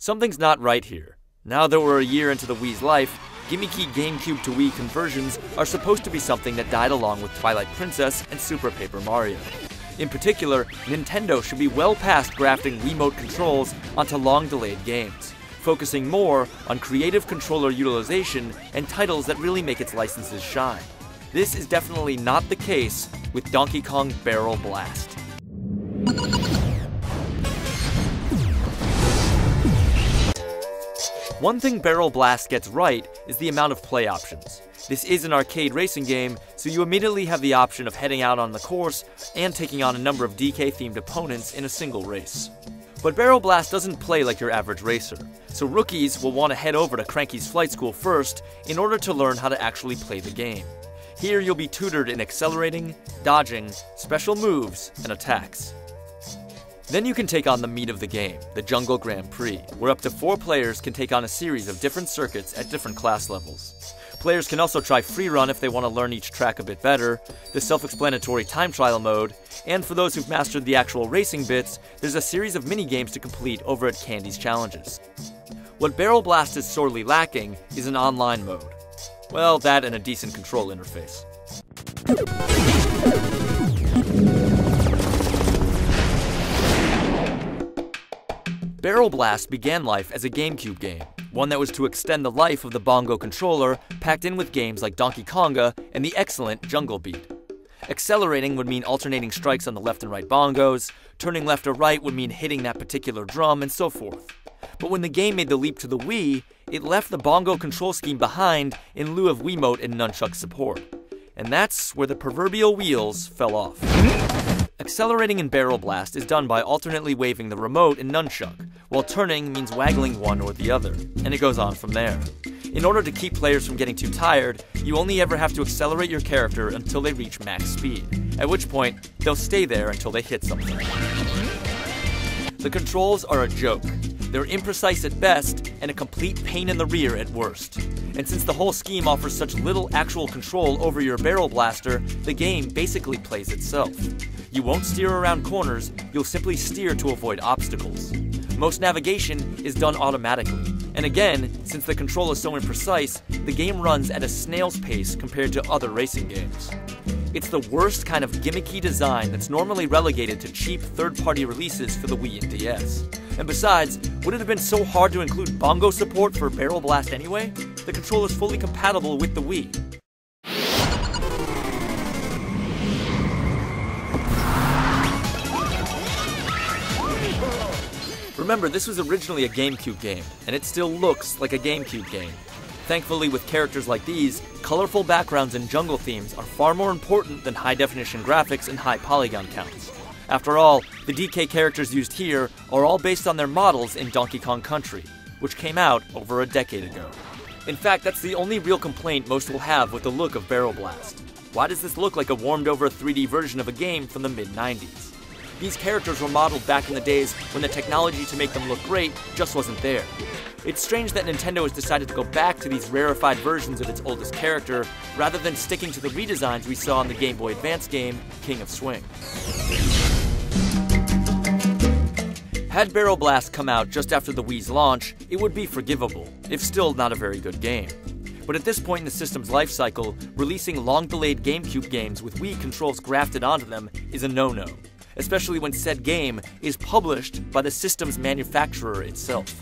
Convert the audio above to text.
Something's not right here. Now that we're a year into the Wii's life, gimmicky GameCube to Wii conversions are supposed to be something that died along with Twilight Princess and Super Paper Mario. In particular, Nintendo should be well past grafting Wiimote controls onto long-delayed games, focusing more on creative controller utilization and titles that really make its licenses shine. This is definitely not the case with Donkey Kong Barrel Blast. One thing Barrel Blast gets right is the amount of play options. This is an arcade racing game, so you immediately have the option of heading out on the course and taking on a number of DK-themed opponents in a single race. But Barrel Blast doesn't play like your average racer, so rookies will want to head over to Cranky's Flight School first in order to learn how to actually play the game. Here you'll be tutored in accelerating, dodging, special moves, and attacks. Then you can take on the meat of the game, the Jungle Grand Prix, where up to 4 players can take on a series of different circuits at different class levels. Players can also try free run if they want to learn each track a bit better, the self-explanatory time trial mode, and for those who've mastered the actual racing bits, there's a series of mini-games to complete over at Candy's Challenges. What Barrel Blast is sorely lacking is an online mode. Well, that and a decent control interface. Barrel Blast began life as a GameCube game, one that was to extend the life of the bongo controller, packed in with games like Donkey Konga and the excellent Jungle Beat. Accelerating would mean alternating strikes on the left and right bongos, turning left or right would mean hitting that particular drum, and so forth. But when the game made the leap to the Wii, it left the bongo control scheme behind in lieu of Wiimote and nunchuck support. And that's where the proverbial wheels fell off. Accelerating in Barrel Blast is done by alternately waving the remote and nunchuck, while turning means waggling one or the other, and it goes on from there. In order to keep players from getting too tired, you only ever have to accelerate your character until they reach max speed, at which point, they'll stay there until they hit something. The controls are a joke. They're imprecise at best, and a complete pain in the rear at worst. And since the whole scheme offers such little actual control over your barrel blaster, the game basically plays itself. You won't steer around corners, you'll simply steer to avoid obstacles. Most navigation is done automatically. And again, since the control is so imprecise, the game runs at a snail's pace compared to other racing games. It's the worst kind of gimmicky design that's normally relegated to cheap third-party releases for the Wii and DS. And besides, would it have been so hard to include bongo support for Barrel Blast anyway? The controller is fully compatible with the Wii. Remember, this was originally a GameCube game, and it still looks like a GameCube game. Thankfully, with characters like these, colorful backgrounds and jungle themes are far more important than high-definition graphics and high polygon counts. After all, the DK characters used here are all based on their models in Donkey Kong Country, which came out over a decade ago. In fact, that's the only real complaint most will have with the look of Barrel Blast. Why does this look like a warmed-over 3D version of a game from the mid-90s? These characters were modeled back in the days when the technology to make them look great just wasn't there. It's strange that Nintendo has decided to go back to these rarefied versions of its oldest character, rather than sticking to the redesigns we saw in the Game Boy Advance game, King of Swing. Had Barrel Blast come out just after the Wii's launch, it would be forgivable, if still not a very good game. But at this point in the system's life cycle, releasing long-delayed GameCube games with Wii controls grafted onto them is a no-no, especially when said game is published by the system's manufacturer itself.